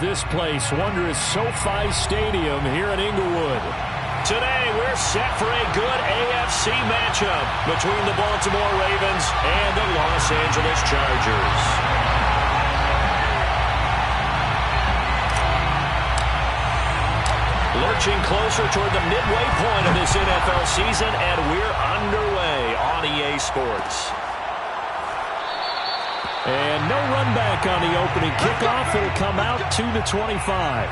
This place, wondrous SoFi Stadium here in Inglewood. Today, we're set for a good AFC matchup between the Baltimore Ravens and the Los Angeles Chargers. Lurching closer toward the midway point of this NFL season, and we're underway on EA Sports. And no run back on the opening kickoff. It'll come out to the 25.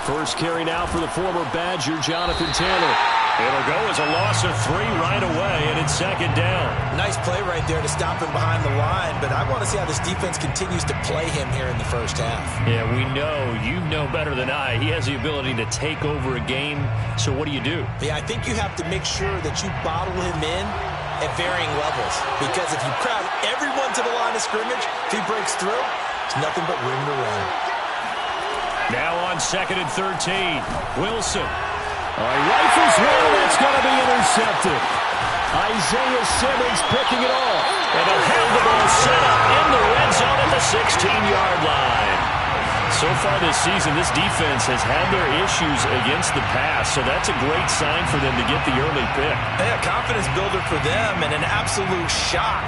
First carry now for the former Badger, Jonathan Taylor. It'll go as a loss of 3 right away, and it's second down. Nice play right there to stop him behind the line, but I want to see how this defense continues to play him here in the first half. Yeah, we know. You know better than I. He has the ability to take over a game, so what do you do? Yeah, I think you have to make sure that you bottle him in at varying levels, because if you crowd everyone to the line of scrimmage, if he breaks through, it's nothing but room to run. Now on 2nd and 13, Wilson. Rifles one, that's going to be intercepted. Isaiah Simmons picking it off. And a have the ball set up in the red zone at the 16-yard line. So far this season, this defense has had their issues against the pass, so that's a great sign for them to get the early pick. Yeah, confidence builder for them, and an absolute shock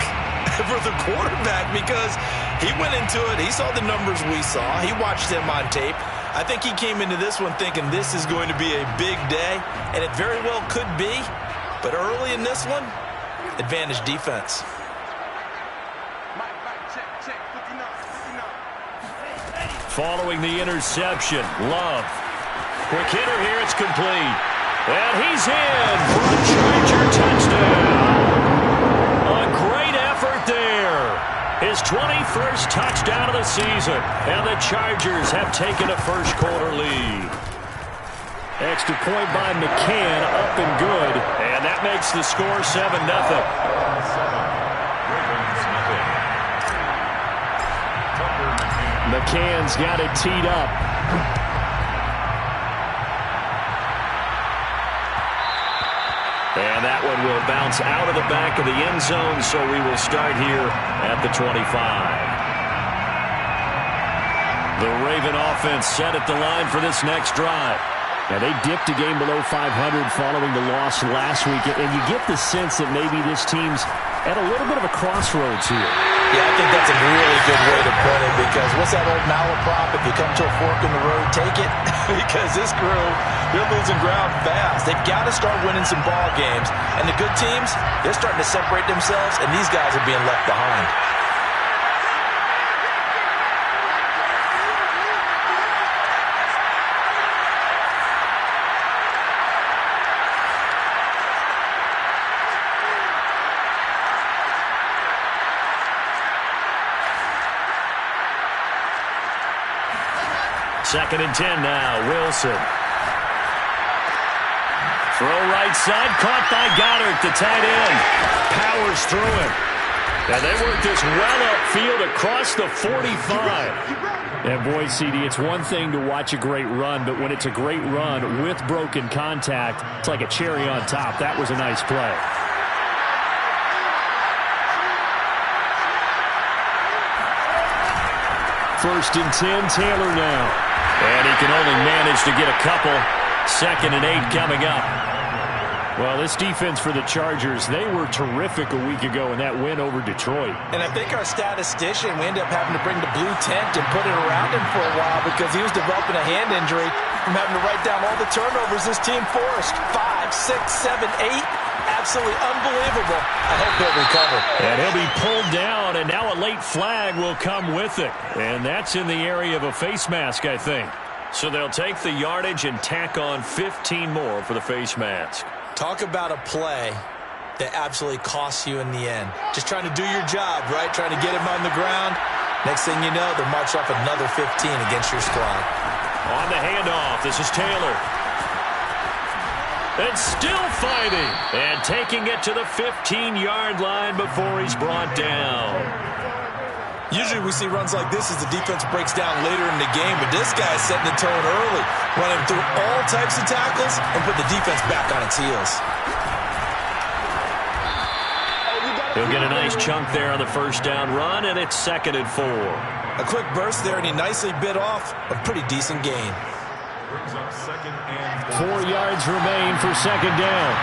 for the quarterback, because he went into it, he saw the numbers we saw, he watched them on tape. I think he came into this one thinking this is going to be a big day, and it very well could be, but early in this one, advantage defense. Following the interception, Love. Quick hitter here, it's complete. And he's in for a Charger touchdown. A great effort there. His 21st touchdown of the season. And the Chargers have taken a first quarter lead. Extra point by McCann, up and good. And that makes the score 7-0. McCann's got it teed up. And that one will bounce out of the back of the end zone, so we will start here at the 25. The Raven offense set at the line for this next drive. Now, they dipped a game below 500 following the loss last week, and you get the sense that maybe this team's at a little bit of a crossroads here. Yeah, I think that's a really good way to put it, because what's that old malaprop? If you come to a fork in the road, take it. Because this crew, they're losing ground fast. They've got to start winning some ball games. And the good teams, they're starting to separate themselves, and these guys are being left behind. Second and 10 now, Wilson. Throw right side, caught by Goddard, the tight end. Powers through him. And they work this well upfield across the 45. And boy, CD, it's one thing to watch a great run, but when it's a great run with broken contact, it's like a cherry on top. That was a nice play. First and 10, Taylor now. And he can only manage to get a couple. 2nd and 8 coming up. Well, this defense for the Chargers, they were terrific a week ago in that win over Detroit. And I think our statistician, we ended up having to bring the blue tent and put it around him for a while, because he was developing a hand injury from having to write down all the turnovers this team forced. 5, 6, 7, 8. Absolutely unbelievable. I hope he'll recover. And he'll be pulled down, and now a late flag will come with it. And that's in the area of a face mask, I think. So they'll take the yardage and tack on 15 more for the face mask. Talk about a play that absolutely costs you in the end. Just trying to do your job, right? Trying to get him on the ground. Next thing you know, they'll march off another 15 against your squad. On the handoff, this is Taylor. And still fighting. And taking it to the 15-yard line before he's brought down. Usually we see runs like this as the defense breaks down later in the game, but this guy's setting the tone early, running through all types of tackles and put the defense back on its heels. He'll get a nice chunk there on the first down run, and it's 2nd and 4. A quick burst there, and he nicely bit off a pretty decent gain. 4 yards remain for 2nd down.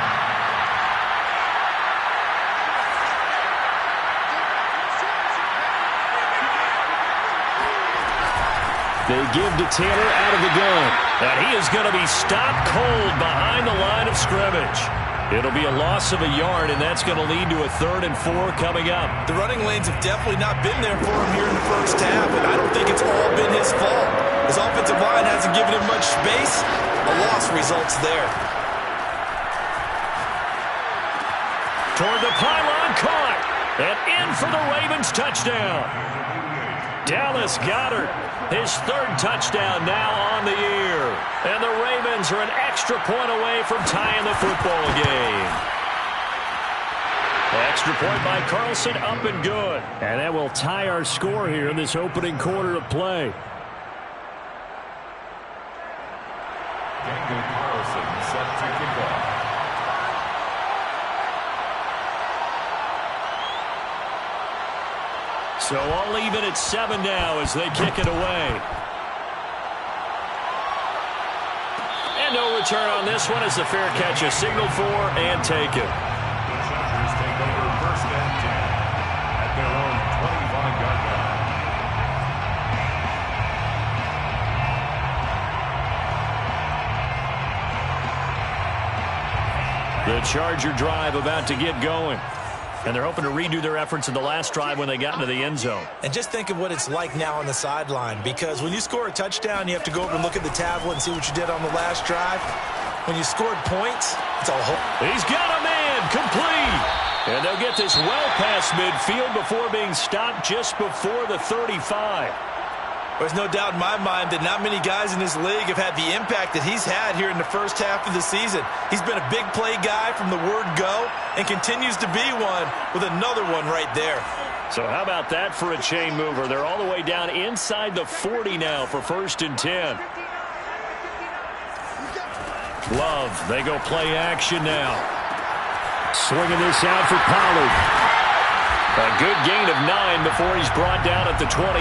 They give to Taylor out of the gun. And he is going to be stopped cold behind the line of scrimmage. It'll be a loss of a yard, and that's going to lead to a 3rd and 4 coming up. The running lanes have definitely not been there for him here in the first half, and I don't think it's all been his fault. His offensive line hasn't given him much space. A loss results there. Toward the pylon, caught. And in for the Ravens touchdown. Dallas Goedert, his 3rd touchdown now on the year. And the Ravens are an extra point away from tying the football game. Extra point by Carlson, up and good. And that will tie our score here in this opening quarter of play. Daniel Carlson set to kick off. So all even at 7 now as they kick it away. And no return on this one as the fair catch is signaled for and taken. The Chargers take over 1st and 10 at their own 25-yard line. The Charger drive about to get going. And they're hoping to redo their efforts in the last drive when they got into the end zone. And just think of what it's like now on the sideline, because when you score a touchdown, you have to go over and look at the tablet and see what you did on the last drive. When you scored points, it's a whole... He's got a man, complete. And they'll get this well past midfield before being stopped just before the 35. There's no doubt in my mind that not many guys in this league have had the impact that he's had here in the first half of the season. He's been a big play guy from the word go and continues to be one with another one right there. So how about that for a chain mover? They're all the way down inside the 40 now for 1st and 10. Love, they go play action now. Swinging this out for Pollard. A good gain of 9 before he's brought down at the 28.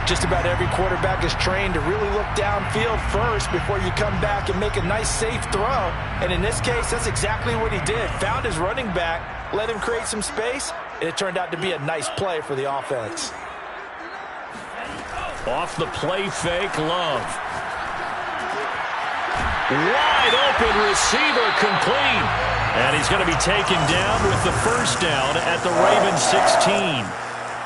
Just about every quarterback is trained to really look downfield first before you come back and make a nice, safe throw. And in this case, that's exactly what he did. Found his running back, let him create some space, and it turned out to be a nice play for the offense. Off the play fake, Love. Wide open receiver, complete. And he's going to be taken down with the 1st down at the Ravens 16.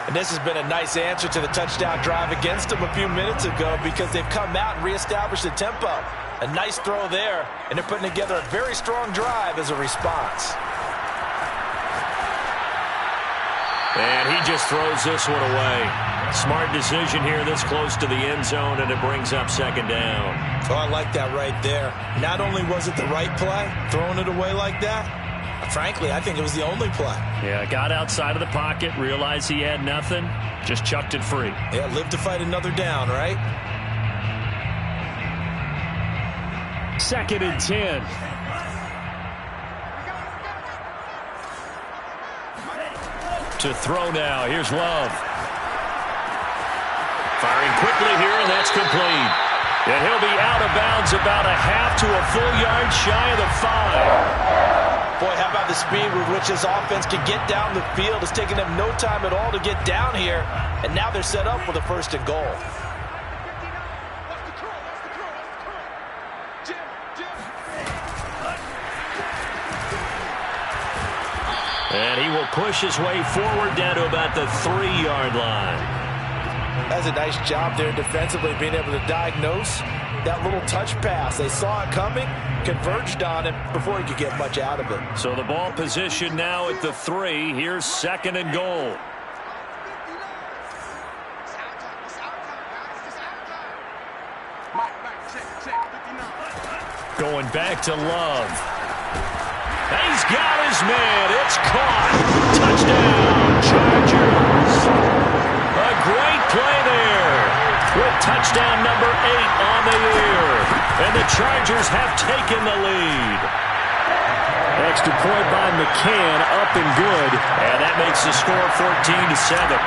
And this has been a nice answer to the touchdown drive against them a few minutes ago, because they've come out and reestablished the tempo. A nice throw there, and they're putting together a very strong drive as a response. And he just throws this one away. Smart decision here this close to the end zone, and it brings up 2nd down. Oh, I like that right there. Not only was it the right play, throwing it away like that, frankly, I think it was the only play. Yeah, got outside of the pocket, realized he had nothing, just chucked it free. Yeah, live to fight another down, right? 2nd and 10. To throw now, here's Love. Firing quickly here, and that's complete. And he'll be out of bounds about a half to a full yard shy of the 5. Boy, how about the speed with which this offense can get down the field? It's taken them no time at all to get down here, and now they're set up for the 1st and goal. And he will push his way forward down to about the 3-yard line. That's a nice job there defensively, being able to diagnose that little touch pass. They saw it coming, converged on it before he could get much out of it. So the ball position now at the 3. Here's 2nd and goal. Going back to Love. He's got his man. It's caught. Touchdown, Chargers. A great play there. With touchdown number 8 on the year. And the Chargers have taken the lead. Extra point by McCann, up and good. And that makes the score 14-7.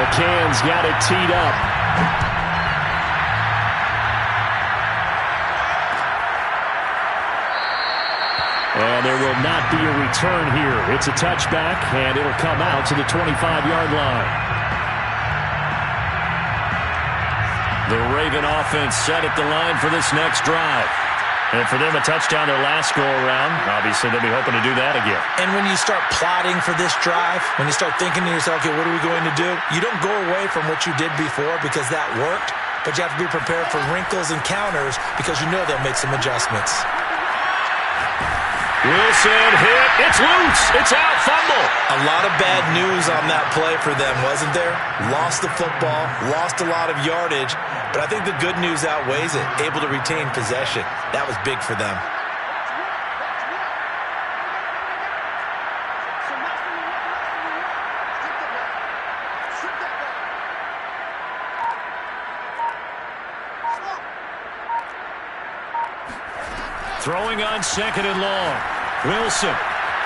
McCann's got it teed up. And there will not be a return here. It's a touchback, and it'll come out to the 25-yard line. The Raven offense set at the line for this next drive. And for them, a touchdown their last go-around. Obviously, they'll be hoping to do that again. And when you start plotting for this drive, when you start thinking to yourself, okay, what are we going to do? You don't go away from what you did before because that worked, but you have to be prepared for wrinkles and counters because you know they'll make some adjustments. Wilson hit. It's loose. It's out. Fumble. A lot of bad news on that play for them, wasn't there? Lost the football, lost a lot of yardage, but I think the good news outweighs it. Able to retain possession. That was big for them. Throwing on 2nd and long. Wilson.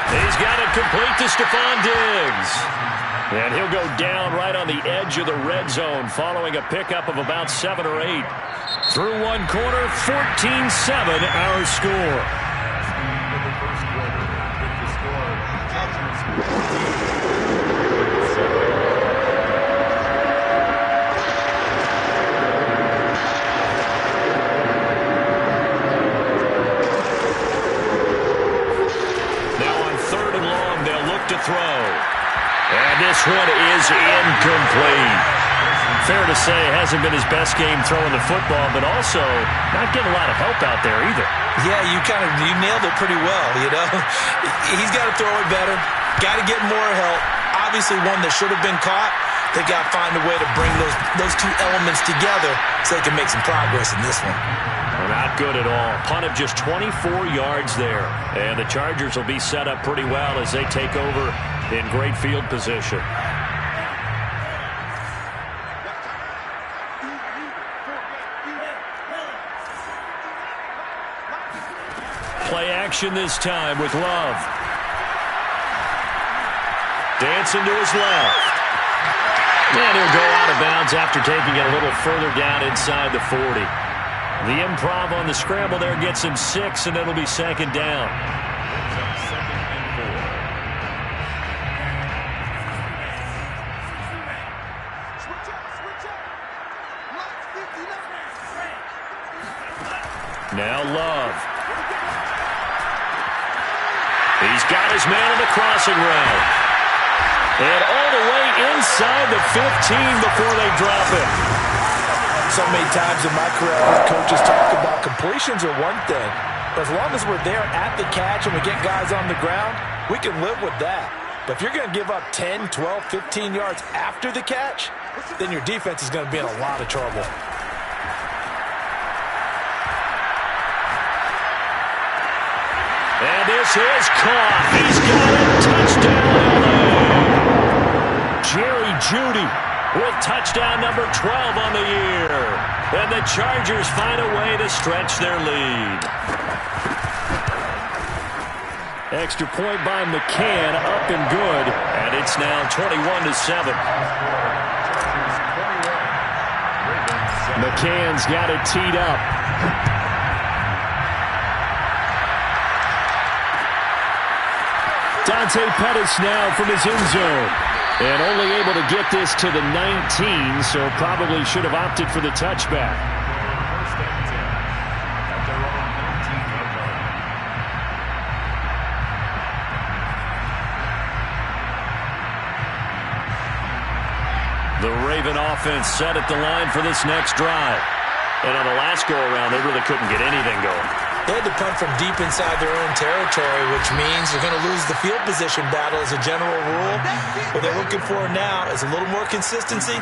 He's got it complete to Stephon Diggs. And he'll go down right on the edge of the red zone following a pickup of about 7 or 8. Through one quarter, 14-7 our score. In the first quarter, with the score, to throw. And this one is incomplete. Fair to say, hasn't been his best game throwing the football, but also not getting a lot of help out there either. Yeah, you nailed it pretty well, you know. He's got to throw it better. Got to get more help. Obviously one that should have been caught. They got to find a way to bring those two elements together so they can make some progress in this one. Not good at all. Punt of just 24 yards there. And the Chargers will be set up pretty well as they take over in great field position. Play action this time with Love. Dancing to his left. And he'll go out of bounds after taking it a little further down inside the 40. The improv on the scramble there gets him 6, and it'll be 2nd down. Now Love. He's got his man on the crossing route. And all the way inside the 15 before they drop it. So many times in my career, I've heard coaches talk about completions are one thing. But as long as we're there at the catch and we get guys on the ground, we can live with that. But if you're going to give up 10, 12, 15 yards after the catch, then your defense is going to be in a lot of trouble. And this is caught. He's got it. Touchdown, LA. Jerry Jeudy with touchdown number 12 on the year. And the Chargers find a way to stretch their lead. Extra point by McCann, up and good. And it's now 21-7. McCann's got it teed up. Dante Pettis now from his end zone. And only able to get this to the 19, so probably should have opted for the touchback. First and 10 at their own 19-yard line. The Raven offense set at the line for this next drive. And on the last go-around, they really couldn't get anything going. They had to punt from deep inside their own territory, which means they're going to lose the field position battle as a general rule. What they're looking for now is a little more consistency,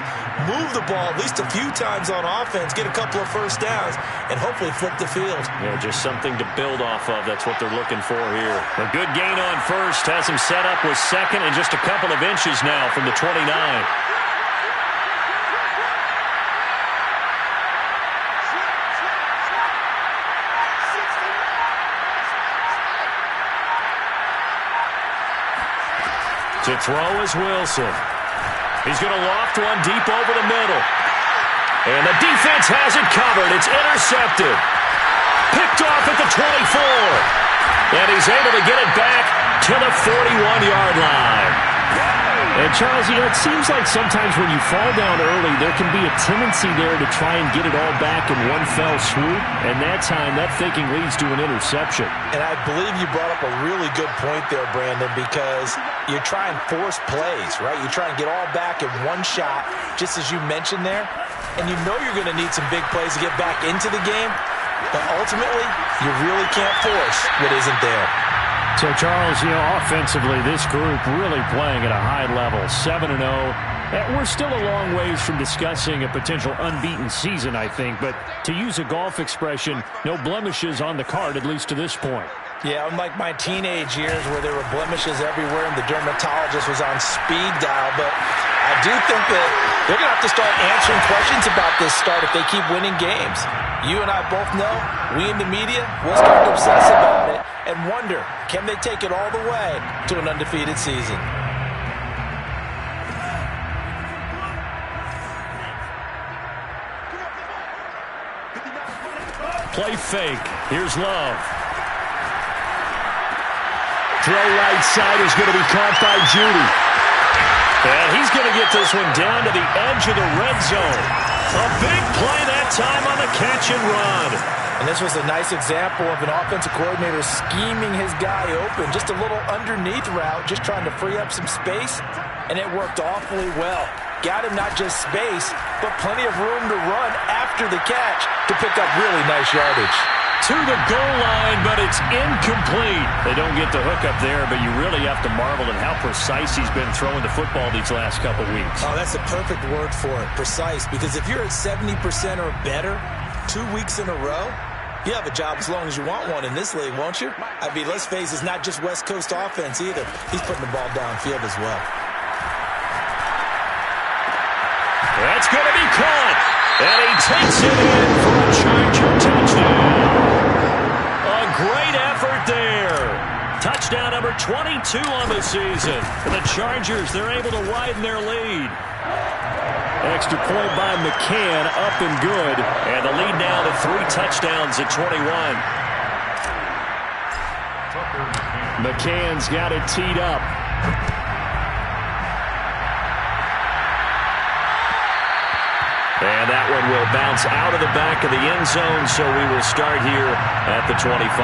move the ball at least a few times on offense, get a couple of first downs, and hopefully flip the field. Yeah, just something to build off of. That's what they're looking for here. A good gain on first has him set up with second and just a couple of inches now from the 29. To throw is Wilson. He's going to loft one deep over the middle. And the defense has it covered. It's intercepted. Picked off at the 24. And he's able to get it back to the 41-yard line. And, Charles, you know, it seems like sometimes when you fall down early, there can be a tendency there to try and get it all back in one fell swoop. And that time, that thinking leads to an interception. And I believe you brought up a really good point there, Brandon, because you try and force plays, right? You try and get all back in one shot, just as you mentioned there. And you know you're going to need some big plays to get back into the game. But ultimately, you really can't force what isn't there. So, Charles, you know, offensively, this group really playing at a high level, 7-0. We're still a long ways from discussing a potential unbeaten season, I think. But to use a golf expression, no blemishes on the card, at least to this point. Yeah, unlike my teenage years where there were blemishes everywhere and the dermatologist was on speed dial. But I do think that they're going to have to start answering questions about this start if they keep winning games. You and I both know, we in the media, we'll start to obsess about it and wonder, can they take it all the way to an undefeated season? Play fake. Here's Love. Throw right side is going to be caught by Judy. And he's going to get this one down to the edge of the red zone. A big play that time on the catch and run. And this was a nice example of an offensive coordinator scheming his guy open. Just a little underneath route, just trying to free up some space. And it worked awfully well. Got him not just space, but plenty of room to run after the catch to pick up really nice yardage. To the goal line, but it's incomplete. They don't get the hook up there, but you really have to marvel at how precise he's been throwing the football these last couple weeks. Oh, that's a perfect word for it, precise, because if you're at 70% or better 2 weeks in a row, you have a job as long as you want one in this league, won't you? I mean, let's face it, it's not just West Coast offense either. He's putting the ball downfield as well. That's going to be caught, and he takes it in for a Charger touchdown. A great effort there. Touchdown number 22 on the season. For the Chargers, they're able to widen their lead. Extra point by McCann, up and good. And the lead now to 3 touchdowns at 21. McCann's got it teed up. And that one will bounce out of the back of the end zone, so we will start here at the 25.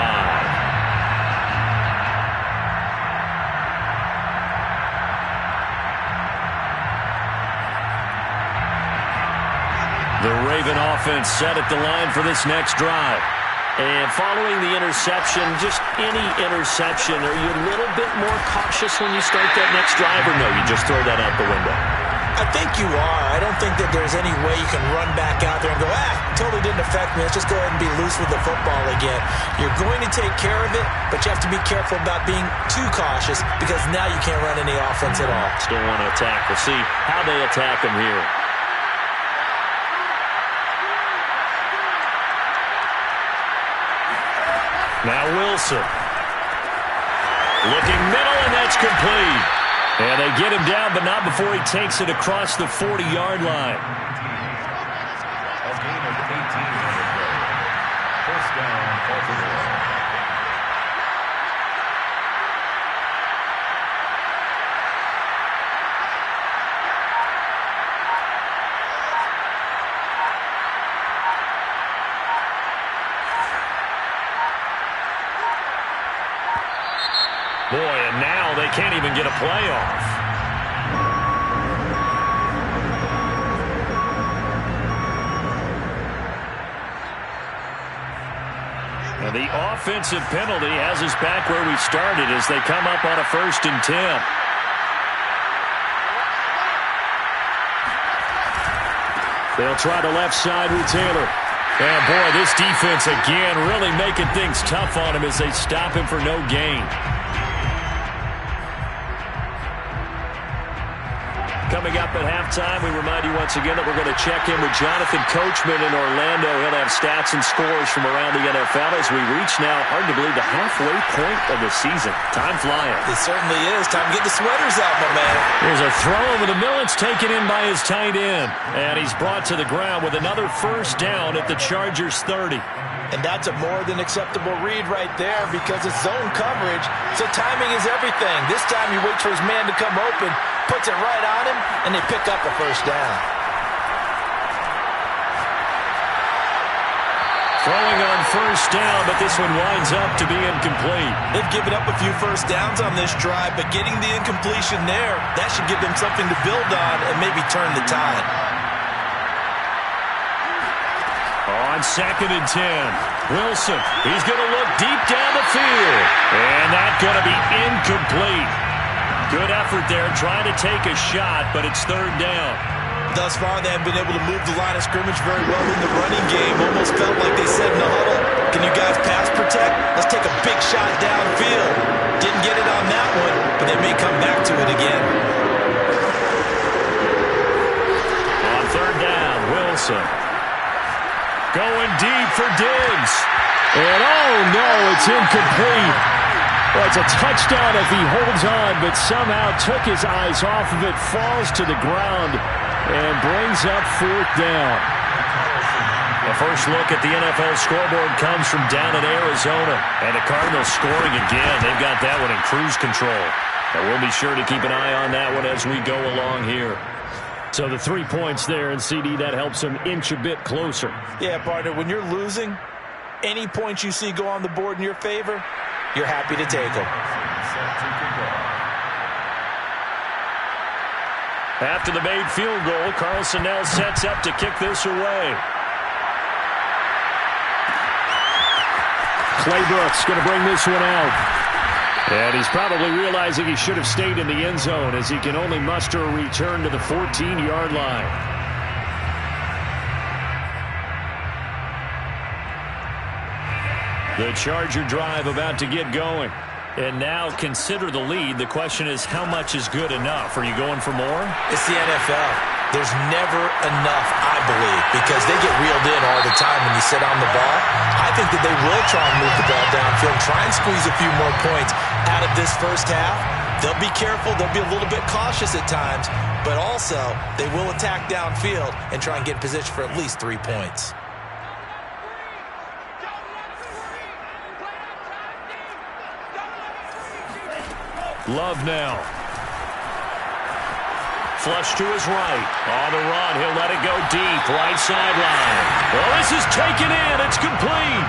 The Raven offense set at the line for this next drive. And following the interception, just any interception, are you a little bit more cautious when you start that next drive, or no, you just throw that out the window? I think you are. I don't think that there's any way you can run back out there and go, totally didn't affect me. Let's just go ahead and be loose with the football again. You're going to take care of it, but you have to be careful about being too cautious because now you can't run any offense at all. Still want to attack. We'll see how they attack him here. Now Wilson. Looking middle, and that's complete. And they get him down, but not before he takes it across the 40-yard line. A gain of 18 on the play. First down, Baltimore. Boy, and now they can't even get a play off. And the offensive penalty has us back where we started as they come up on a 1st and 10. They'll try the left side with Taylor. And, boy, this defense, again, really making things tough on him as they stop him for no gain. Coming up at halftime, we remind you once again that we're going to check in with Jonathan Coachman in Orlando. He'll have stats and scores from around the NFL as we reach now, hard to believe, the halfway point of the season. Time flying. It certainly is. Time to get the sweaters out, my man. Here's a throw over the middle. It's taken in by his tight end. And he's brought to the ground with another 1st down at the Chargers 30. And that's a more than acceptable read right there because it's zone coverage, so timing is everything. This time he waits for his man to come open, puts it right on him, and they pick up a 1st down. Throwing on 1st down, but this one winds up to be incomplete. They've given up a few 1st downs on this drive, but getting the incompletion there, that should give them something to build on and maybe turn the tide. On 2nd and 10, Wilson, he's going to look deep down the field. And that's going to be incomplete. Good effort there, trying to take a shot, but it's 3rd down. Thus far, they haven't been able to move the line of scrimmage very well in the running game. Almost felt like they said in the huddle, can you guys pass protect? Let's take a big shot downfield. Didn't get it on that one, but they may come back to it again. On 3rd down, Wilson. Going deep for Diggs. And oh no, it's incomplete. Well, it's a touchdown if he holds on, but somehow took his eyes off of it, falls to the ground, and brings up 4th down. The first look at the NFL scoreboard comes from down in Arizona. And the Cardinals scoring again. They've got that one in cruise control. And we'll be sure to keep an eye on that one as we go along here. So the 3 points there, and CD, that helps him inch a bit closer. Yeah, partner, when you're losing, any points you see go on the board in your favor, you're happy to take them. After the made field goal, Carlson now sets up to kick this away. Claybrook's going to bring this one out. And he's probably realizing he should have stayed in the end zone as he can only muster a return to the 14-yard line. The Charger drive about to get going. And now consider the lead. The question is, how much is good enough? Are you going for more? It's the NFL. There's never enough, I believe, because they get reeled in all the time when you sit on the ball. I think that they will try and move the ball downfield, try and squeeze a few more points out of this first half. They'll be careful. They'll be a little bit cautious at times, but also they will attack downfield and try and get in position for at least 3 points. Love now. Flush to his right. On the run, he'll let it go deep. Right sideline. Well, this is taken in. It's complete.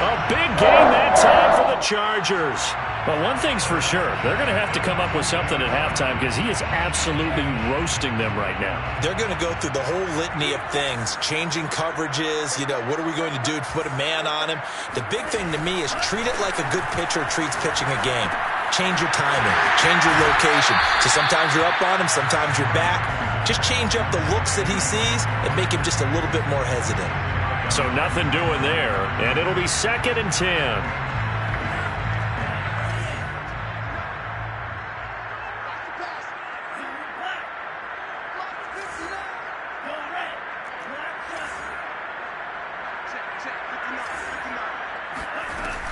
A big game that time for the Chargers. But one thing's for sure, they're going to have to come up with something at halftime because he is absolutely roasting them right now. They're going to go through the whole litany of things, changing coverages, what are we going to do to put a man on him? The big thing to me is treat it like a good pitcher treats pitching a game. Change your timing, change your location. So sometimes you're up on him, sometimes you're back. Just change up the looks that he sees and make him just a little bit more hesitant. So nothing doing there, and it'll be 2nd and 10.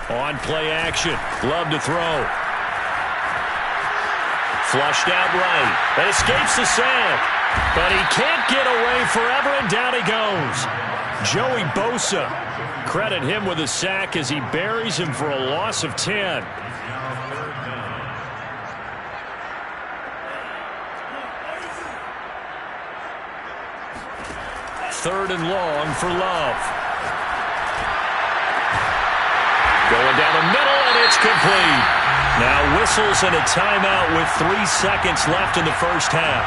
On play action, Love to throw. Flushed out right. That escapes the sack. But he can't get away forever, and down he goes. Joey Bosa. Credit him with a sack as he buries him for a loss of 10. Third and long for Love. Going down the middle, and it's complete. Now whistles and a timeout with 3 seconds left in the first half.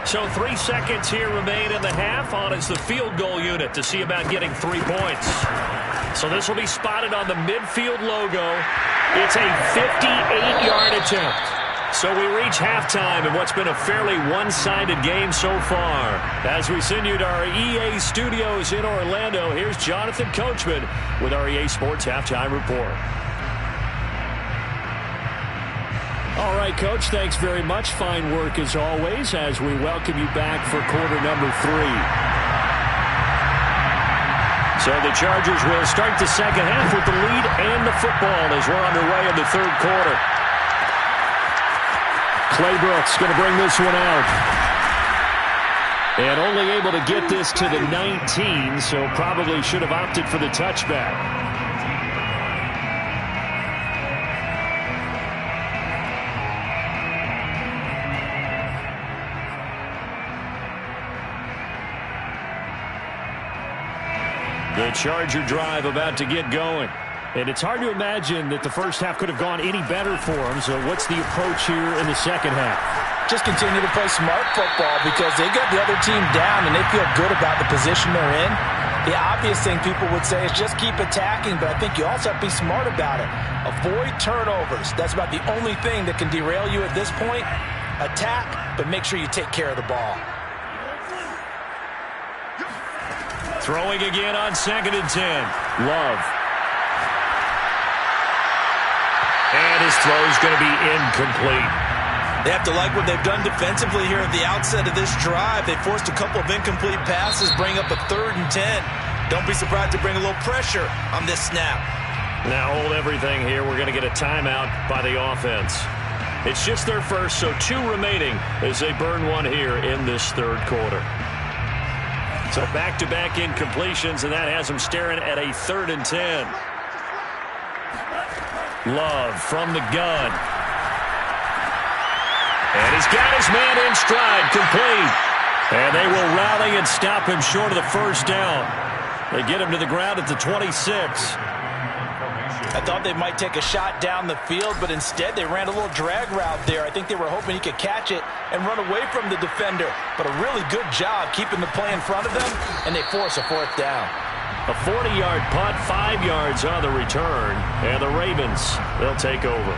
So 3 seconds here remain in the half. On is the field goal unit to see about getting 3 points. So this will be spotted on the midfield logo. It's a 58-yard attempt. So we reach halftime in what's been a fairly one-sided game so far. As we send you to our EA studios in Orlando, here's Jonathan Coachman with our EA Sports Halftime Report. All right, Coach, thanks very much. Fine work as always as we welcome you back for quarter number 3. So the Chargers will start the second half with the lead and the football as we're underway in the third quarter. Clay Brooks going to bring this one out. And only able to get this to the 19, so probably should have opted for the touchback. The Charger drive about to get going. And it's hard to imagine that the first half could have gone any better for them. So what's the approach here in the second half? Just continue to play smart football because they got the other team down and they feel good about the position they're in. The obvious thing people would say is just keep attacking, but I think you also have to be smart about it. Avoid turnovers. That's about the only thing that can derail you at this point. Attack, but make sure you take care of the ball. Throwing again on 2nd and 10. Love. And his throw is going to be incomplete. They have to like what they've done defensively here at the outset of this drive. They forced a couple of incomplete passes, bring up a 3rd and 10. Don't be surprised to bring a little pressure on this snap. Now hold everything here. We're going to get a timeout by the offense. It's just their first, so 2 remaining as they burn one here in this third quarter. So back-to-back incompletions, and that has them staring at a 3rd and 10. Love from the gun. And he's got his man in stride, complete. And they will rally and stop him short of the first down. They get him to the ground at the 26. I thought they might take a shot down the field, but instead they ran a little drag route there. I think they were hoping he could catch it and run away from the defender. But a really good job keeping the play in front of them, and they force a 4th down. A 40-yard punt, 5 yards on the return. And the Ravens, they'll take over.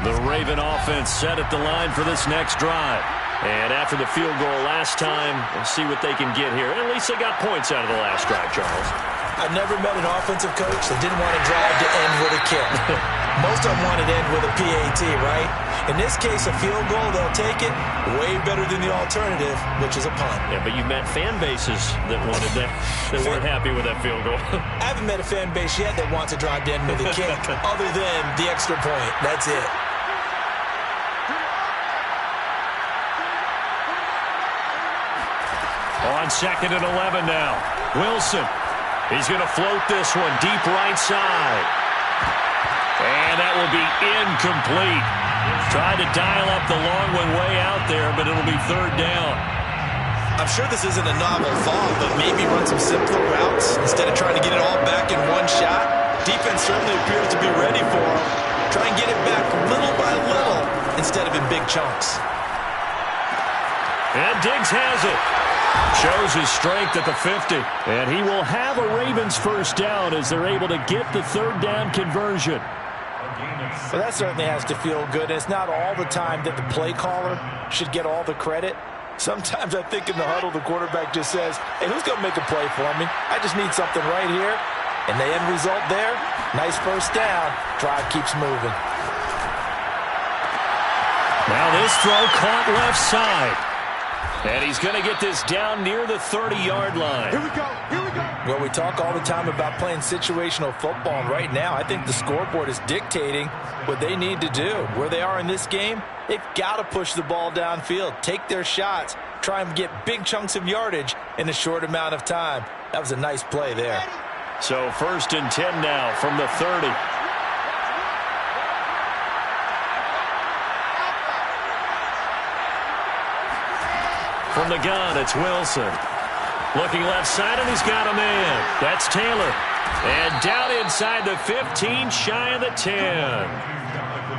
The Raven offense set at the line for this next drive. And after the field goal last time, we'll see what they can get here. At least they got points out of the last drive, Charles. I've never met an offensive coach that didn't want to drive to end with a kick. Most of them wanted to end with a PAT, right? In this case, a field goal, they'll take it. Way better than the alternative, which is a punt. Yeah, but you've met fan bases that wanted that, that weren't happy with that field goal. I haven't met a fan base yet that wants to drive to end with a kick, other than the extra point. That's it. On 2nd and 11 now. Wilson. He's going to float this one deep right side. And that will be incomplete. Tried to dial up the long one way out there, but it'll be 3rd down. I'm sure this isn't a novel thought, but maybe run some simpler routes instead of trying to get it all back in one shot. Defense certainly appears to be ready for him. Try and get it back little by little instead of in big chunks. And Diggs has it. Shows his strength at the 50. And he will have a Ravens first down as they're able to get the 3rd down conversion. Well, that certainly has to feel good. It's not all the time that the play caller should get all the credit. Sometimes I think in the huddle, the quarterback just says, hey, who's going to make a play for me? I just need something right here. And the end result there, nice first down. Drive keeps moving. Now this throw caught left side. And he's going to get this down near the 30-yard line. Here we go. Here we go. Well, we talk all the time about playing situational football, and right now I think the scoreboard is dictating what they need to do. Where they are in this game, they've got to push the ball downfield, take their shots, try and get big chunks of yardage in a short amount of time. That was a nice play there. So 1st and 10 now from the 30. From the gun, it's Wilson. Looking left side, and he's got a man. That's Taylor. And down inside the 15, shy of the 10.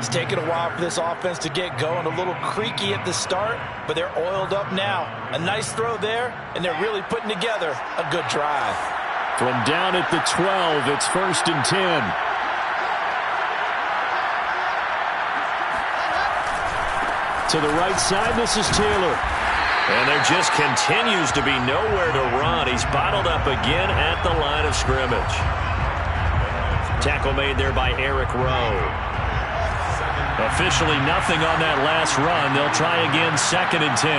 It's taken a while for this offense to get going. A little creaky at the start, but they're oiled up now. A nice throw there, and they're really putting together a good drive. From down at the 12, it's 1st and 10. To the right side, this is Taylor. And there just continues to be nowhere to run. He's bottled up again at the line of scrimmage. Tackle made there by Eric Rowe. Officially nothing on that last run. They'll try again 2nd and 10.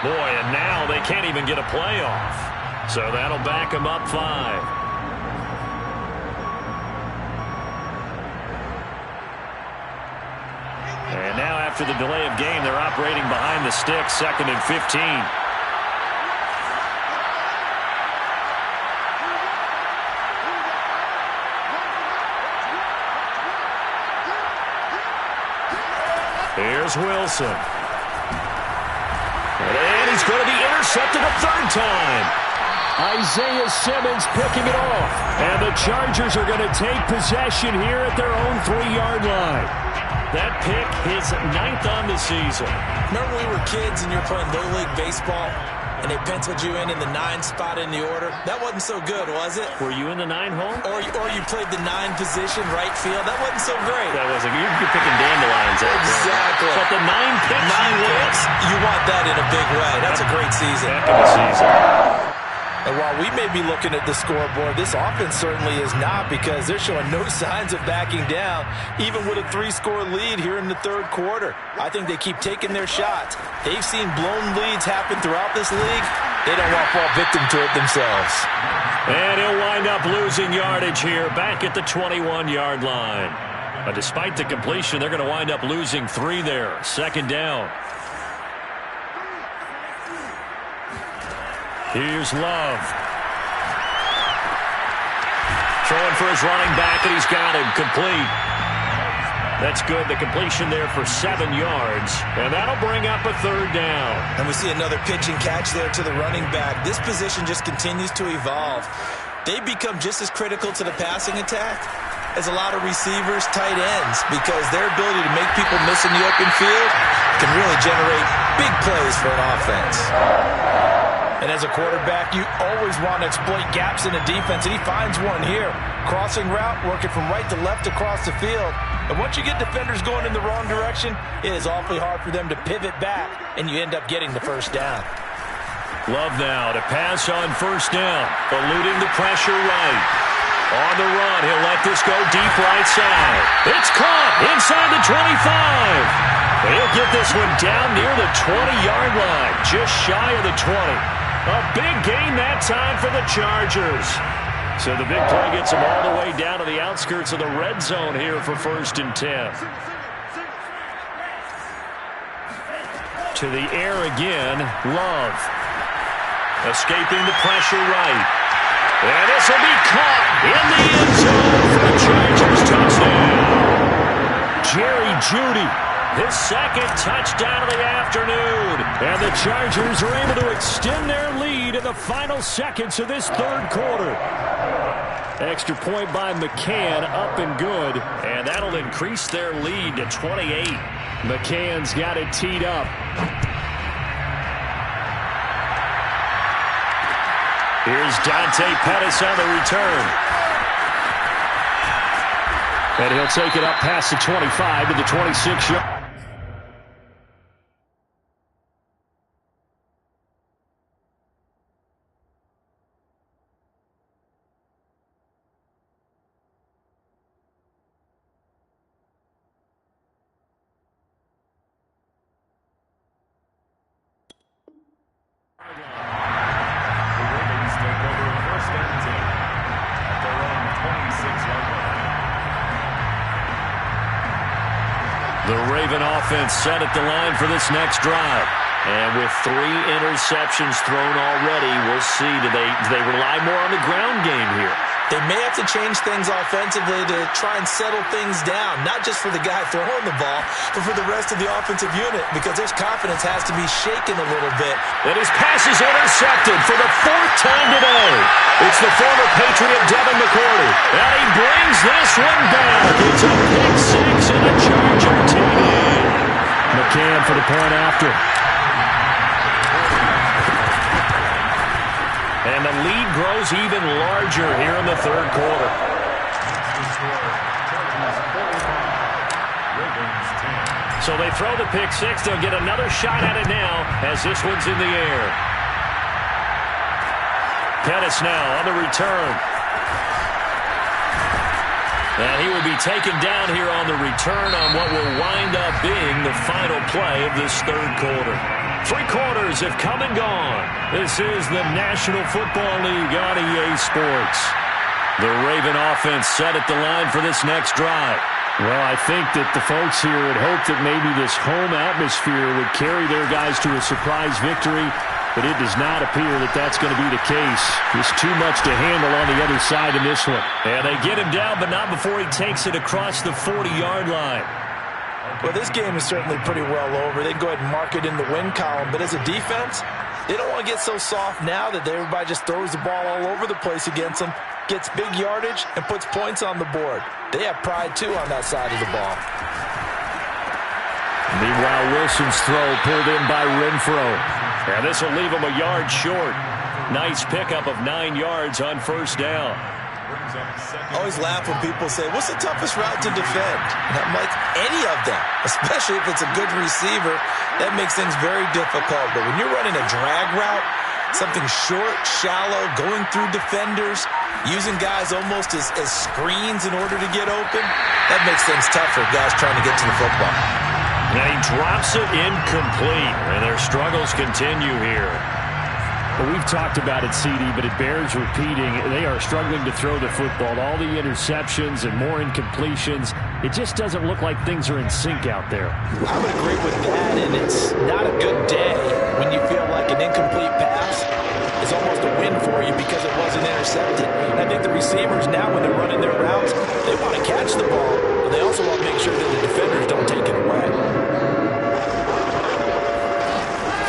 Boy, and now they can't even get a play off. So that'll back them up 5. And now after the delay of game, they're operating behind the sticks, 2nd and 15. Here's Wilson. And he's going to be intercepted a 3rd time. Isaiah Simmons picking it off. And the Chargers are going to take possession here at their own 3-yard line. That pick, his 9th on the season. Remember we were kids and you were playing Little League Baseball, and they penciled you in the 9 spot in the order? That wasn't so good, was it? Were you in the 9 hole? Or you played the 9 position, right field? That wasn't so great. That wasn't. You're picking dandelions out there. Exactly. But the 9 picks, 9 picks, you want that in a big way. That's a great season. Heck of a season. And while we may be looking at the scoreboard, this offense certainly is not, because they're showing no signs of backing down, even with a 3-score lead here in the 3rd quarter. I think they keep taking their shots. They've seen blown leads happen throughout this league. They don't want to fall victim to it themselves. And he'll wind up losing yardage here, back at the 21-yard line. But despite the completion, they're going to wind up losing 3 there. 2nd down. Here's Love. Throwing for his running back, and he's got him. Complete. That's good. The completion there for 7 yards. And that'll bring up a 3rd down. And we see another pitch and catch there to the running back. This position just continues to evolve. They become just as critical to the passing attack as a lot of receivers, tight ends, because their ability to make people miss in the open field can really generate big plays for an offense. And as a quarterback, you always want to exploit gaps in the defense, and he finds one here. Crossing route, working from right to left across the field. And once you get defenders going in the wrong direction, it is awfully hard for them to pivot back, and you end up getting the 1st down. Love now to pass on 1st down, eluding the pressure right. On the run, he'll let this go deep right side. It's caught inside the 25. He'll get this one down near the 20-yard line, just shy of the 20. A big gain that time for the Chargers. So the big play gets them all the way down to the outskirts of the red zone here for 1st and 10. To the air again, Love. Escaping the pressure right. And this will be caught in the end zone for the Chargers touchdown. Jerry Jeudy, his 2nd touchdown of the afternoon. And the Chargers are able to extend their lead in the final seconds of this 3rd quarter. Extra point by McCann, up and good. And that'll increase their lead to 28. McCann's got it teed up. Here's Dante Pettis on the return. And he'll take it up past the 25 to the 26-yard. The Raven offense set at the line for this next drive. And with 3 interceptions thrown already, we'll see. Do they rely more on the ground game here? They may have to change things offensively to try and settle things down, not just for the guy throwing the ball, but for the rest of the offensive unit, because his confidence has to be shaken a little bit. And his pass is intercepted for the 4th time today. It's the former Patriot Devin McCourty. And he brings this one back. It's a pick six and a Charger TD. McCann for the point after. And the lead grows even larger here in the 3rd quarter. So they throw the pick six. They'll get another shot at it now as this one's in the air. Pettis now on the return. And he will be taken down here on the return on what will wind up being the final play of this 3rd quarter. 3 quarters have come and gone. This is the National Football League on EA Sports. The Raven offense set at the line for this next drive. Well, I think that the folks here had hoped that maybe this home atmosphere would carry their guys to a surprise victory, but it does not appear that that's going to be the case. Just too much to handle on the other side in this one. And they get him down, but not before he takes it across the 40-yard line. Well, this game is certainly pretty well over. They can go ahead and mark it in the win column. But as a defense, they don't want to get so soft now that everybody just throws the ball all over the place against them, gets big yardage, and puts points on the board. They have pride, too, on that side of the ball. Meanwhile, Wilson's throw pulled in by Renfro. And this will leave him a yard short. Nice pickup of 9 yards on 1st down. I always laugh when people say, what's the toughest route to defend? And I'm like, any of them, especially if it's a good receiver. That makes things very difficult. But when you're running a drag route, something short, shallow, going through defenders, using guys almost as screens in order to get open, that makes things tough for guys trying to get to the football. And he drops it incomplete. And their struggles continue here. Well, we've talked about it, CD, but it bears repeating. They are struggling to throw the football. All the interceptions and more incompletions. It just doesn't look like things are in sync out there. I would agree with that, and it's not a good day when you feel like an incomplete pass is almost a win for you because it wasn't intercepted. And I think the receivers now, when they're running their routes, they want to catch the ball, but they also want to make sure that the defenders don't take it away.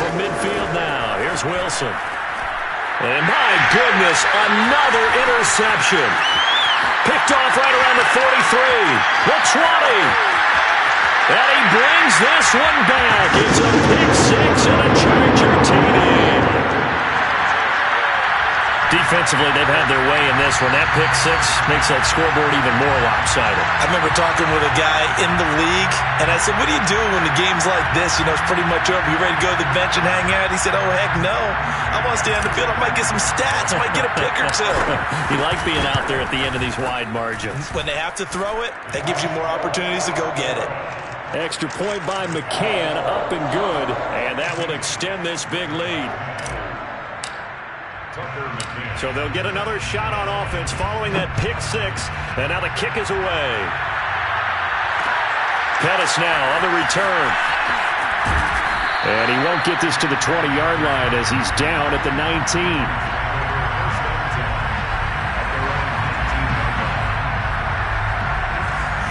From midfield now, here's Wilson. And my goodness, another interception. Picked off right around the 43, the 20. And he brings this one back. It's a pick six and a Charger TD. Defensively, they've had their way in this one. That pick six makes that scoreboard even more lopsided. I remember talking with a guy in the league, and I said, what do you do when the game's like this? You know, it's pretty much over. You ready to go to the bench and hang out? He said, oh, heck no. I want to stay on the field. I might get some stats. I might get a pick or two. You like being out there at the end of these wide margins. When they have to throw it, that gives you more opportunities to go get it. Extra point by McCann, up and good. And that will extend this big lead. So they'll get another shot on offense following that pick six. And now the kick is away. Pettis now on the return. And he won't get this to the 20-yard line as he's down at the 19.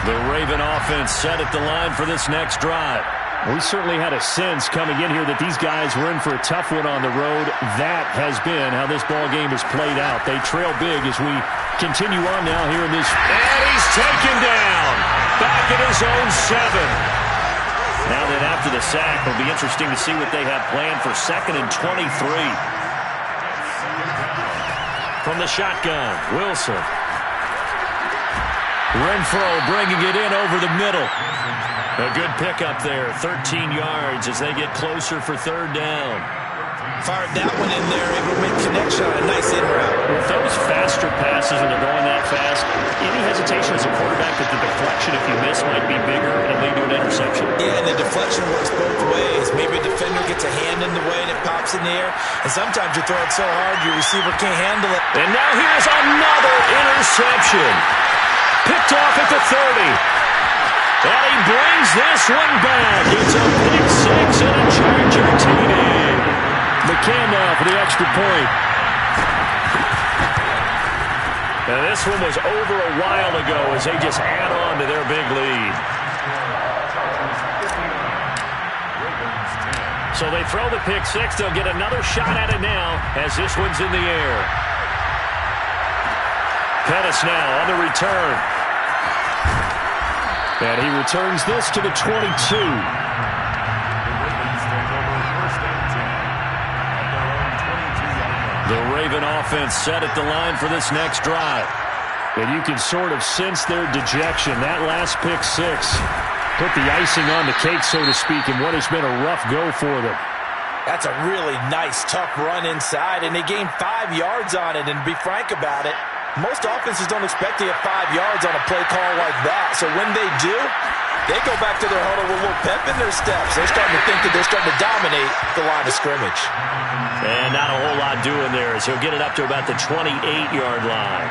The Raven offense set at the line for this next drive. We certainly had a sense coming in here that these guys were in for a tough one on the road. That has been how this ball game has played out. They trail big as we continue on now here in this. And he's taken down. Back at his own 7. Now that after the sack, it'll be interesting to see what they have planned for 2nd and 23. From the shotgun, Wilson. Renfro bringing it in over the middle. A good pickup there, 13 yards as they get closer for 3rd down. Fired that one in there, able to make connection on a nice in route. With those faster passes when they're going that fast, any hesitation as a quarterback that the deflection, if you miss, might be bigger and lead to an interception? Yeah, and the deflection works both ways. Maybe a defender gets a hand in the way and it pops in the air. And sometimes you throw it so hard your receiver can't handle it. And now here's another interception. Picked off at the 30. And he brings this one back. It's a pick six and a Charger TD. McCann now for the extra point. And this one was over a while ago as they just add on to their big lead. So they throw the pick six. They'll get another shot at it now as this one's in the air. Pettis now on the return. And he returns this to the 22. The Raven offense set at the line for this next drive. And you can sort of sense their dejection. That last pick six put the icing on the cake, so to speak, in what has been a rough go for them. That's a really nice, tough run inside, and they gained 5 yards on it. And to be frank about it, most offenses don't expect to get 5 yards on a play call like that. So when they do, they go back to their huddle with a little pep in their steps. They're starting to think that they're starting to dominate the line of scrimmage. And not a whole lot doing there as he'll get it up to about the 28-yard line.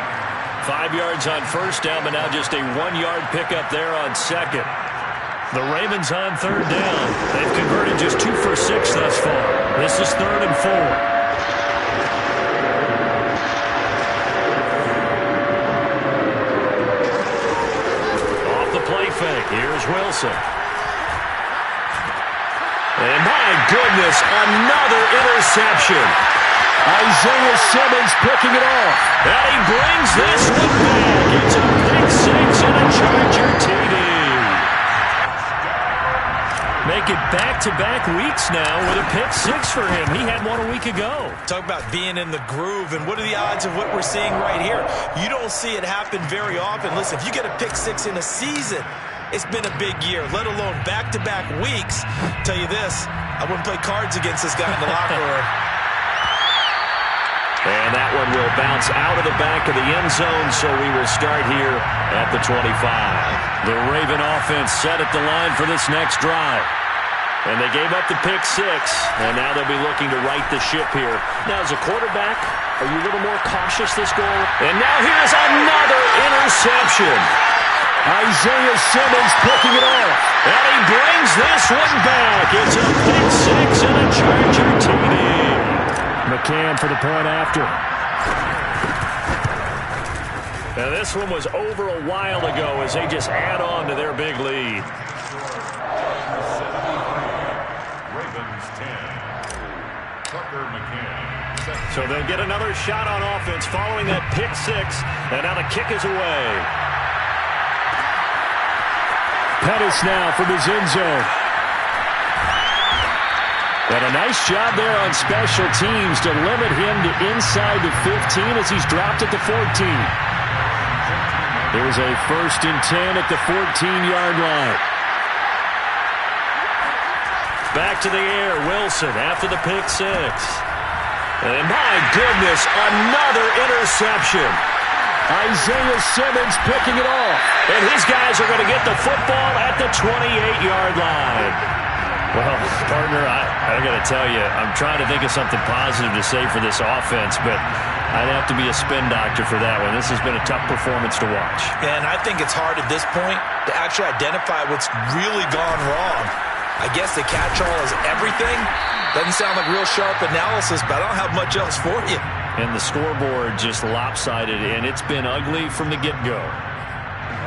5 yards on first down, but now just a 1-yard pickup there on second. The Ravens on third down. They've converted just 2 for 6 thus far. This is 3rd and 4. Off the play fake. Here's Wilson. And my goodness, another interception. Isaiah Simmons picking it off. And he brings this one back. It's a pick six and a Charger TD. Make it back-to-back weeks now with a pick six for him. He had one a week ago. Talk about being in the groove, and what are the odds of what we're seeing right here? You don't see it happen very often. Listen, if you get a pick six in a season, it's been a big year, let alone back-to-back weeks. Tell you this, I wouldn't play cards against this guy in the locker room. And that one will bounce out of the back of the end zone, so we will start here at the 25. The Raven offense set at the line for this next drive. And they gave up the pick six, and now they'll be looking to right the ship here. Now, as a quarterback, are you a little more cautious this goal? And now here's another interception. Isaiah Simmons picking it off. And he brings this one back. It's a pick six and a Charger TD. McCann for the point after. Now this one was over a while ago as they just add on to their big lead. Ravens 10. Tucker McCann. So they'll get another shot on offense following that pick six. And now the kick is away. Pettis now from his end zone. And a nice job there on special teams to limit him to inside the 15 as he's dropped at the 14. There's a 1st and 10 at the 14-yard line. Back to the air, Wilson after the pick six. And my goodness, another interception. Isaiah Simmons picking it off. And his guys are going to get the football at the 28-yard line. Well, partner, I got to tell you, I'm trying to think of something positive to say for this offense, but I'd have to be a spin doctor for that one. This has been a tough performance to watch. And I think it's hard at this point to actually identify what's really gone wrong. I guess the catch-all is everything. Doesn't sound like real sharp analysis, but I don't have much else for you. And the scoreboard just lopsided, and it's been ugly from the get-go.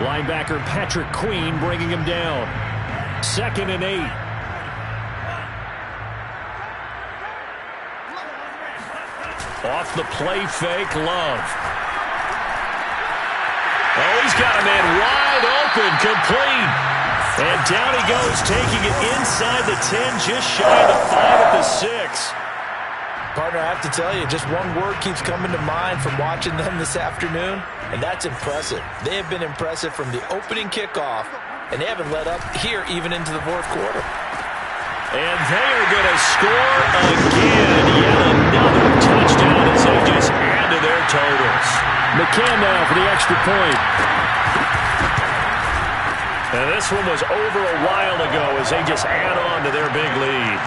Linebacker Patrick Queen bringing him down. 2nd and 8. Off the play fake, Love. Oh, he's got a man wide open, complete. And down he goes, taking it inside the 10, just shy of the 5 at the 6. Partner, I have to tell you, just one word keeps coming to mind from watching them this afternoon, and that's impressive. They have been impressive from the opening kickoff, and they haven't let up here even into the 4th quarter. And they are going to score again. Yet another touchdown as they just add to their totals. McCann now for the extra point. And this one was over a while ago as they just add on to their big lead.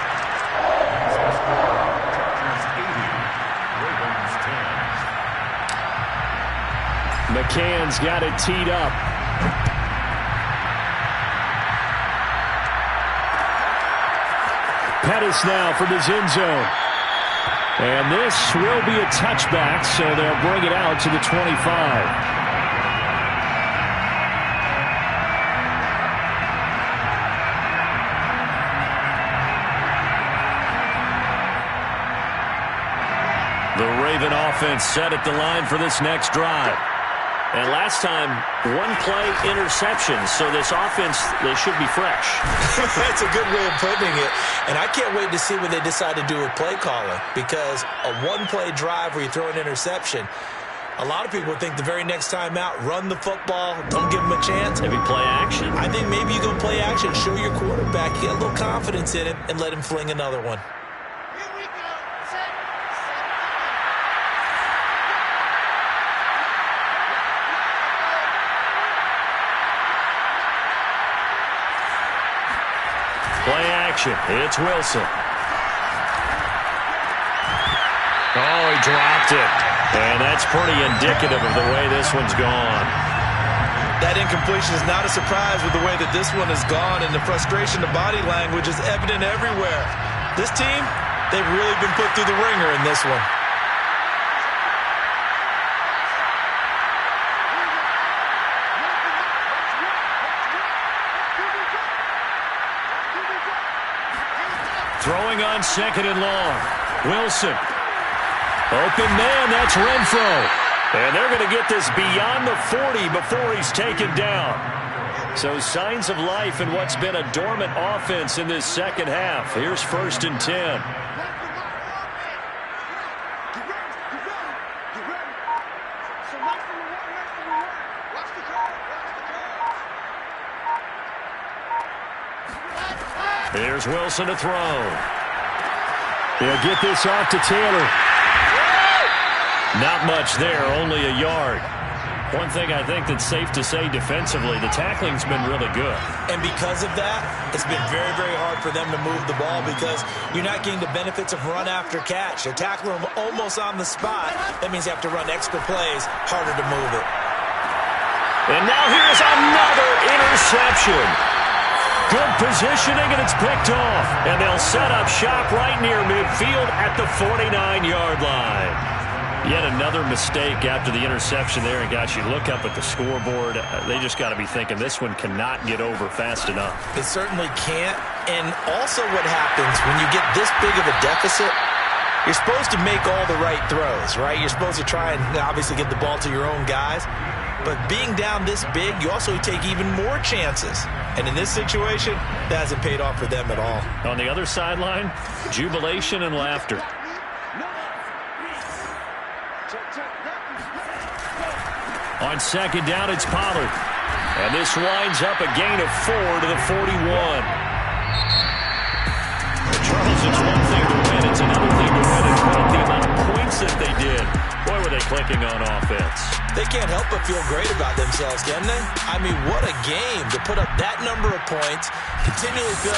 McCann's got it teed up. Pettis now from his end zone. And this will be a touchback, so they'll bring it out to the 25. The Raven offense set at the line for this next drive. And last time, one play interception. So this offense, they should be fresh. That's a good way of putting it. And I can't wait to see what they decide to do with play calling. Because a one-play drive where you throw an interception, a lot of people think the very next time out, run the football, don't give them a chance. Maybe play action. I think maybe you go play action, show your quarterback, get a little confidence in him, and let him fling another one. Play action. It's Wilson. Oh, he dropped it. And that's pretty indicative of the way this one's gone. That incompletion is not a surprise with the way that this one has gone, and the frustration, the body language is evident everywhere. This team, they've really been put through the ringer in this one. Throwing on second and long. Wilson. Open man, that's Renfro. And they're going to get this beyond the 40 before he's taken down. So signs of life in what's been a dormant offense in this second half. Here's 1st and 10. Here's Wilson to throw. They'll get this off to Taylor. Not much there, only a yard. One thing I think that's safe to say defensively, the tackling's been really good. And because of that, it's been very, very hard for them to move the ball because you're not getting the benefits of run after catch. You tackle them almost on the spot. That means you have to run extra plays, harder to move it. And now here's another interception. Good positioning, and it's picked off. And they'll set up shop right near midfield at the 49-yard line. Yet another mistake after the interception there. And, gosh, you look up at the scoreboard. They just got to be thinking this one cannot get over fast enough. It certainly can't. And also what happens when you get this big of a deficit, you're supposed to make all the right throws, right? You're supposed to try and obviously get the ball to your own guys. But being down this big, you also take even more chances. And in this situation, that hasn't paid off for them at all. On the other sideline, jubilation and laughter. On second down, it's Pollard. And this winds up a gain of 4 to the 41. Charles, it's one thing to win. It's another thing to win and put up the amount of points that they did. Boy, were they clicking on offense. They can't help but feel great about themselves, can they? I mean, what a game to put up that number of points, continually feel